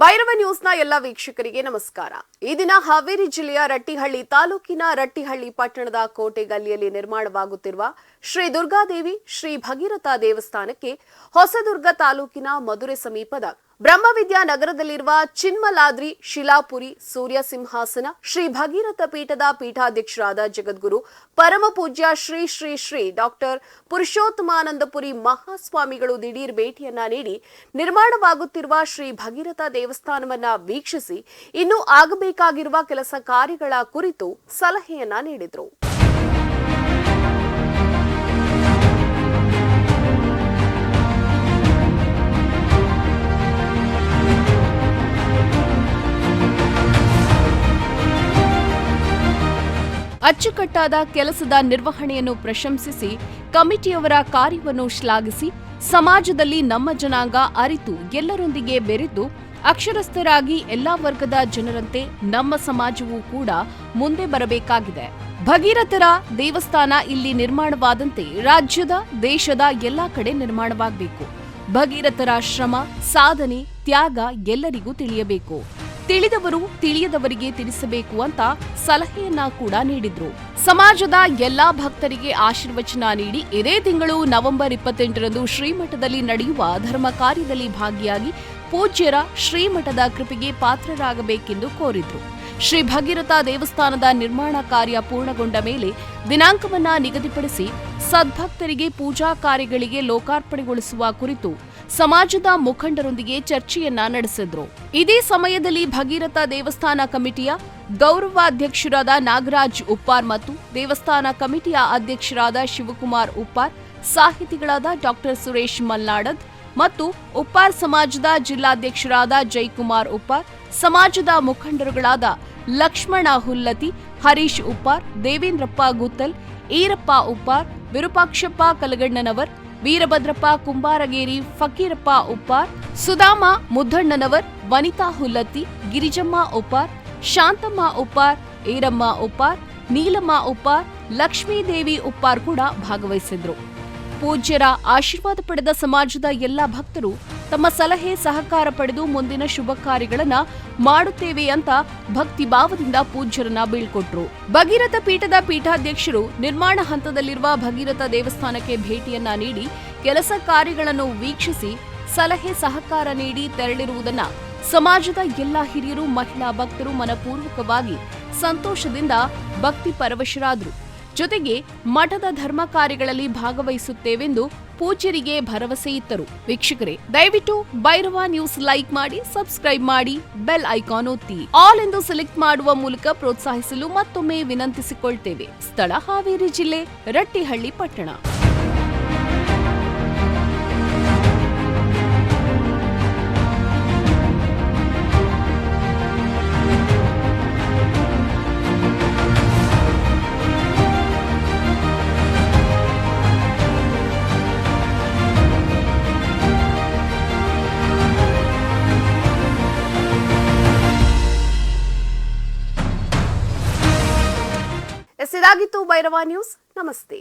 ಭೈರವ ನ್ಯೂಸ್ನ ಎಲ್ಲ ವೀಕ್ಷಕರಿಗೆ ನಮಸ್ಕಾರ. ಈ ದಿನ ಹಾವೇರಿ ಜಿಲ್ಲೆಯ ರಟ್ಟಿಹಳ್ಳಿ ತಾಲೂಕಿನ ರಟ್ಟಿಹಳ್ಳಿ ಪಟ್ಟಣದ ಕೋಟೆ ಗಲ್ಲಿಯಲ್ಲಿ ನಿರ್ಮಾಣವಾಗುತ್ತಿರುವ ಶ್ರೀ ದುರ್ಗಾದೇವಿ ಶ್ರೀ ಭಗೀರಥ ದೇವಸ್ಥಾನಕ್ಕೆ ಹೊಸದುರ್ಗ ತಾಲೂಕಿನ ಮಧುರೆ ಸಮೀಪದ ಬ್ರಹ್ಮವಿದ್ಯಾ ನಗರದಲ್ಲಿರುವ ಚಿನ್ಮಲಾದ್ರಿ ಶಿಲಾಪುರಿ ಸೂರ್ಯ ಸಿಂಹಾಸನ ಶ್ರೀ ಭಗೀರಥ ಪೀಠದ ಪೀಠಾಧ್ಯಕ್ಷರಾದ ಜಗದ್ಗುರು ಪರಮ ಪೂಜ್ಯ ಶ್ರೀ ಶ್ರೀ ಶ್ರೀ ಡಾಕ್ಟರ್ ಪುರುಷೋತ್ತಮಾನಂದಪುರಿ ಮಹಾಸ್ವಾಮಿಗಳು ದಿಢೀರ್ ಭೇಟಿಯನ್ನ ನೀಡಿ ನಿರ್ಮಾಣವಾಗುತ್ತಿರುವ ಶ್ರೀ ಭಗೀರಥ ದೇವಸ್ಥಾನವನ್ನ ವೀಕ್ಷಿಸಿ ಇನ್ನು ಆಗಬೇಕಾಗಿರುವ ಕೆಲಸ ಕಾರ್ಯಗಳ ಕುರಿತು ಸಲಹೆಯನ್ನ ನೀಡಿದರು. ಅಚ್ಚುಕಟ್ಟಾದ ಕೆಲಸದ ನಿರ್ವಹಣೆಯನ್ನು ಪ್ರಶಂಸಿಸಿ ಕಮಿಟಿಯವರ ಕಾರ್ಯವನ್ನು ಶ್ಲಾಘಿಸಿ ಸಮಾಜದಲ್ಲಿ ನಮ್ಮ ಜನಾಂಗ ಅರಿತು ಎಲ್ಲರೊಂದಿಗೆ ಬೆರೆತು ಅಕ್ಷರಸ್ಥರಾಗಿ ಎಲ್ಲಾ ವರ್ಗದ ಜನರಂತೆ ನಮ್ಮ ಸಮಾಜವೂ ಕೂಡ ಮುಂದೆ ಬರಬೇಕಾಗಿದೆ. ಭಗೀರಥರ ದೇವಸ್ಥಾನ ಇಲ್ಲಿ ನಿರ್ಮಾಣವಾದಂತೆ ರಾಜ್ಯದ ದೇಶದ ಎಲ್ಲಾ ಕಡೆ ನಿರ್ಮಾಣವಾಗಬೇಕು. ಭಗೀರಥರ ಶ್ರಮ ಸಾಧನೆ ತ್ಯಾಗ ಎಲ್ಲರಿಗೂ ತಿಳಿಯಬೇಕು. ತಿಳಿದವರು ತಿಳಿಯದವರಿಗೆ ತಿಳಿಸಬೇಕು ಅಂತ ಸಲಹೆಯನ್ನ ಕೂಡ ನೀಡಿದ್ರು. ಸಮಾಜದ ಎಲ್ಲಾ ಭಕ್ತರಿಗೆ ಆಶೀರ್ವಚನ ನೀಡಿ ಇದೇ ತಿಂಗಳು ನವೆಂಬರ್ 28ರಂದು ಶ್ರೀಮಠದಲ್ಲಿ ನಡೆಯುವ ಧರ್ಮ ಕಾರ್ಯದಲ್ಲಿ ಭಾಗಿಯಾಗಿ ಪೂಜ್ಯರ ಶ್ರೀಮಠದ ಕೃಪೆಗೆ ಪಾತ್ರರಾಗಬೇಕೆಂದು ಕೋರಿದ್ರು. ಶ್ರೀ ಭಗೀರಥ ದೇವಸ್ಥಾನದ ನಿರ್ಮಾಣ ಕಾರ್ಯ ಪೂರ್ಣಗೊಂಡ ಮೇಲೆ ದಿನಾಂಕವನ್ನ ನಿಗದಿಪಡಿಸಿ ಸದ್ಭಕ್ತರಿಗೆ ಪೂಜಾ ಕಾರ್ಯಗಳಿಗೆ ಲೋಕಾರ್ಪಣೆಗೊಳಿಸುವ ಕುರಿತು ಸಮಾಜದ ಮುಖಂಡರೊಂದಿಗೆ ಚರ್ಚೆಯನ್ನ ನಡೆಸಿದ್ರು. ಇದೇ ಸಮಯದಲ್ಲಿ ಭಗೀರಥ ದೇವಸ್ಥಾನ ಕಮಿಟಿಯ ಗೌರವಾಧ್ಯಕ್ಷರಾದ ನಾಗರಾಜ್ ಉಪ್ಪಾರ್ ಮತ್ತು ದೇವಸ್ಥಾನ ಕಮಿಟಿಯ ಅಧ್ಯಕ್ಷರಾದ ಶಿವಕುಮಾರ್ ಉಪ್ಪಾರ್, ಸಾಹಿತಿಗಳಾದ ಡಾಕ್ಟರ್ ಸುರೇಶ್ ಮಲ್ನಾಡದ್ ಮತ್ತು ಉಪ್ಪಾರ್ ಸಮಾಜದ ಜಿಲ್ಲಾಧ್ಯಕ್ಷರಾದ ಜೈಕುಮಾರ್ ಉಪ್ಪಾರ್, ಸಮಾಜದ ಮುಖಂಡರುಗಳಾದ ಲಕ್ಷ್ಮಣ ಹುಲ್ಲತಿ, ಹರೀಶ್ ಉಪ್ಪಾರ್, ದೇವೇಂದ್ರಪ್ಪ ಗುತ್ತಲ್, ಈರಪ್ಪ ಉಪ್ಪಾರ್, ವಿರೂಪಾಕ್ಷಪ್ಪ ಕಲಗಣ್ಣನವರ್, ವೀರಭದ್ರಪ್ಪ ಕುಂಬಾರಗೇರಿ, ಫಕೀರಪ್ಪ ಉಪ್ಪಾರ್, ಸುಧಾಮ ಮುದ್ದಣ್ಣನವರ್, ವನಿತಾ ಹುಲ್ಲತ್ತಿ, ಗಿರಿಜಮ್ಮ ಉಪ್ಪಾರ್, ಶಾಂತಮ್ಮ ಉಪ್ಪಾರ್, ಈರಮ್ಮ ಉಪ್ಪಾರ್, ನೀಲಮ್ಮ ಉಪ್ಪಾರ್, ಲಕ್ಷ್ಮೀದೇವಿ ಉಪ್ಪಾರ್ ಕೂಡ ಭಾಗವಹಿಸಿದ್ರು. ಪೂಜ್ಯರ ಆಶೀರ್ವಾದ ಪಡೆದ ಸಮಾಜದ ಎಲ್ಲಾ ಭಕ್ತರು ತಮ್ಮ ಸಲಹೆ ಸಹಕಾರ ಪಡೆದು ಮುಂದಿನ ಶುಭ ಕಾರ್ಯಗಳನ್ನ ಮಾಡುತ್ತೇವೆ ಅಂತ ಭಕ್ತಿ ಭಾವದಿಂದ ಪೂಜ್ಯರನ್ನ ಬೀಳ್ಕೊಟ್ರು. ಭಗೀರಥ ಪೀಠದ ಪೀಠಾಧ್ಯಕ್ಷರು ನಿರ್ಮಾಣ ಹಂತದಲ್ಲಿರುವ ಭಗೀರಥ ದೇವಸ್ಥಾನಕ್ಕೆ ಭೇಟಿಯನ್ನ ನೀಡಿ ಕೆಲಸ ಕಾರ್ಯಗಳನ್ನು ವೀಕ್ಷಿಸಿ ಸಲಹೆ ಸಹಕಾರ ನೀಡಿ ತೆರಳಿರುವುದನ್ನ ಸಮಾಜದ ಎಲ್ಲಾ ಹಿರಿಯರು ಮಹಿಳಾ ಭಕ್ತರು ಮನಪೂರ್ವಕವಾಗಿ ಸಂತೋಷದಿಂದ ಭಕ್ತಿ ಪರವಶರಾದರು. ಜೊತೆಗೆ ಮಠದ ಧರ್ಮ ಕಾರ್ಯಗಳಲ್ಲಿ ಭಾಗವಹಿಸುತ್ತೇವೆಂದು ಪೂಜ್ಯರಿಗೆ ಭರವಸೆ ಇತ್ತರು. ವೀಕ್ಷಕರೇ, ದಯವಿಟ್ಟು ಭೈರವ ನ್ಯೂಸ್ ಲೈಕ್ ಮಾಡಿ, ಸಬ್ಸ್ಕ್ರೈಬ್ ಮಾಡಿ, ಬೆಲ್ ಐಕಾನ್ ಒತ್ತಿ ಆಲ್ ಎಂದು ಸೆಲೆಕ್ಟ್ ಮಾಡುವ ಮೂಲಕ ಪ್ರೋತ್ಸಾಹಿಸಲು ಮತ್ತೊಮ್ಮೆ ವಿನಂತಿಸಿಕೊಳ್ತೇವೆ. ಸ್ಥಳ ಹಾವೇರಿ ಜಿಲ್ಲೆ ರಟ್ಟಿಹಳ್ಳಿ ಪಟ್ಟಣ. ಇದಾಗಿತ್ತು ಭೈರವ ನ್ಯೂಸ್. ನಮಸ್ತೆ.